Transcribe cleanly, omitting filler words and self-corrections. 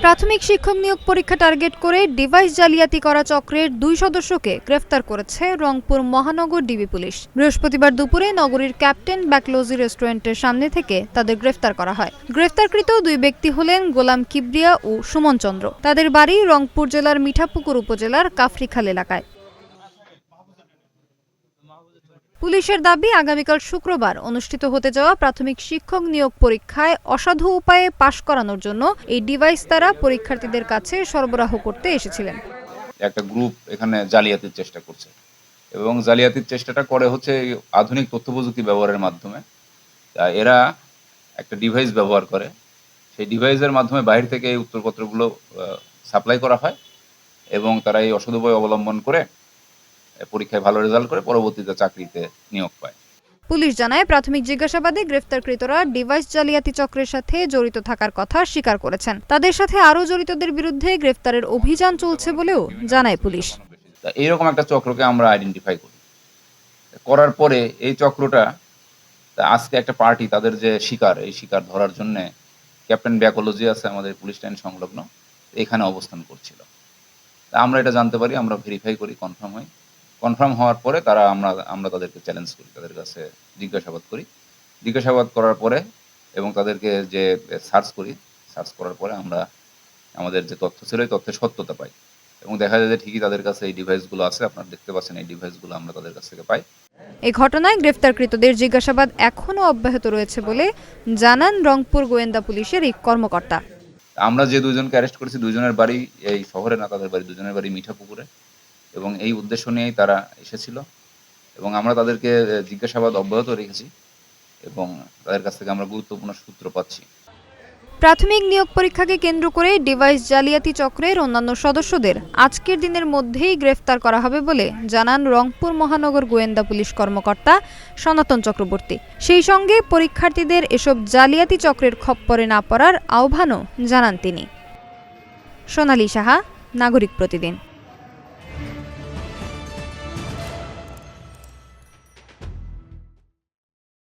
প্রাথমিক শিক্ষক নিয়োগ পরীক্ষা টার্গেট করে ডিভাইস জালিয়াতি করা চক্রের 2 সদস্যকে গ্রেফতার করেছে রংপুর মহানগর ডিবি পুলিশ। বৃহস্পতিবার দুপুরে নগরীর ক্যাপ্টেন ব্যাকলোজি রেস্টুরেন্টের সামনে থেকে তাদের গ্রেফতার করা হয়। গ্রেফতারকৃত 2 ব্যক্তি হলেন গোলাম কিবরিয়া ও সুমন চন্দ্র। তাদের বাড়ি রংপুর জেলার মিঠাপুকুর উপজেলার কাফরিখাল এলাকায়। পুলিশের দাবি, আগামীকাল শুক্রবার অনুষ্ঠিত হতে যাওয়া প্রাথমিক শিক্ষক নিয়োগ পরীক্ষায় অসাধু উপায়ে পাশ করানোর জন্য এই ডিভাইস তারা পরীক্ষার্থীদের কাছে সরবরাহ করতে এসেছিলেন। একটা গ্রুপ এখানে জালিয়াতির চেষ্টা করছে এবং জালিয়াতির চেষ্টাটা করে হচ্ছে আধুনিক তথ্য প্রযুক্তি ব্যবহারের মাধ্যমে। এরা একটা ডিভাইস ব্যবহার করে, সেই ডিভাইসের মাধ্যমে বাইরে থেকে এই উত্তরপত্রগুলো সাপ্লাই করা হয় এবং তারা এই অসাধু উপায় অবলম্বন করে পরীক্ষায় ভালো রেজাল্ট করে পরবর্তীতে চাকরিতে নিয়োগ পায়। পুলিশ জানায়, প্রাথমিক জিজ্ঞাসাবাদে গ্রেফতারকৃতরা ডিভাইস জালিয়াতি চক্রের সাথে জড়িত থাকার কথা স্বীকার করেছেন। তাদের সাথে আরও জড়িতদের বিরুদ্ধে গ্রেফতারের অভিযান চলছে বলেও জানায় পুলিশ। এইরকম একটা চক্রকে আমরা আইডেন্টিফাই করার পরে এই চক্রটা আজকে একটা পার্টি তাদের যে এই শিকার ধরার জন্য ক্যাপ্টেন ব্যাকোলজি আছে আমাদের পুলিশ লাইন সংলগ্ন, এখানে অবস্থান করছিল। আমরা এটা জানতে পারি, আমরা ভেরিফাই করি, কনফার্ম হওয়ার পরে আমরা তাদেরকে চ্যালেঞ্জ করি, তাদের কাছে জিজ্ঞাসাবাদ করার পরে এবং তাদেরকে যে সার্চ করার পরে আমরা আমাদের যে তথ্য ছিল এই তথ্যের সত্যতা পাই এবং দেখা যায় যে ঠিকই তাদের কাছে এই ডিভাইসগুলো আছে। আপনারা দেখতে পাচ্ছেন এই ডিভাইসগুলো আমরা তাদের কাছ থেকে পাই। এই ঘটনায় গ্রেফতারকৃতদের জিজ্ঞাসাবাদ এখনও অব্যাহত রয়েছে বলে জানান রংপুর গোয়েন্দা পুলিশের এই কর্মকর্তা। আমরা যে 2 জনকে অ্যারেস্ট করেছি 2 জনের বাড়ি এই শহরে না, তাদের বাড়ি 2 জনের বাড়ি মিঠাপুকুরে এবং এই উদ্দেশ্য নিয়েই তারা এসেছিল এবং আমরা তাদেরকে জিজ্ঞাসাবাদ অব্যাহত রেখেছি এবং তাদের কাছ থেকে আমরা গুরুত্বপূর্ণ সূত্র পাচ্ছি। প্রাথমিক নিয়োগ পরীক্ষাকে কেন্দ্র করে ডিভাইস জালিয়াতি চক্রের অন্যান্য সদস্যদের আজকের দিনের মধ্যেই গ্রেফতার করা হবে বলে জানান রংপুর মহানগর গোয়েন্দা পুলিশ কর্মকর্তা সনাতন চক্রবর্তী। সেই সঙ্গে পরীক্ষার্থীদের এসব জালিয়াতি চক্রের খপ্পরে না পড়ার আহ্বানও জানান তিনি। সোনালী সাহা, নাগরিক প্রতিদিন।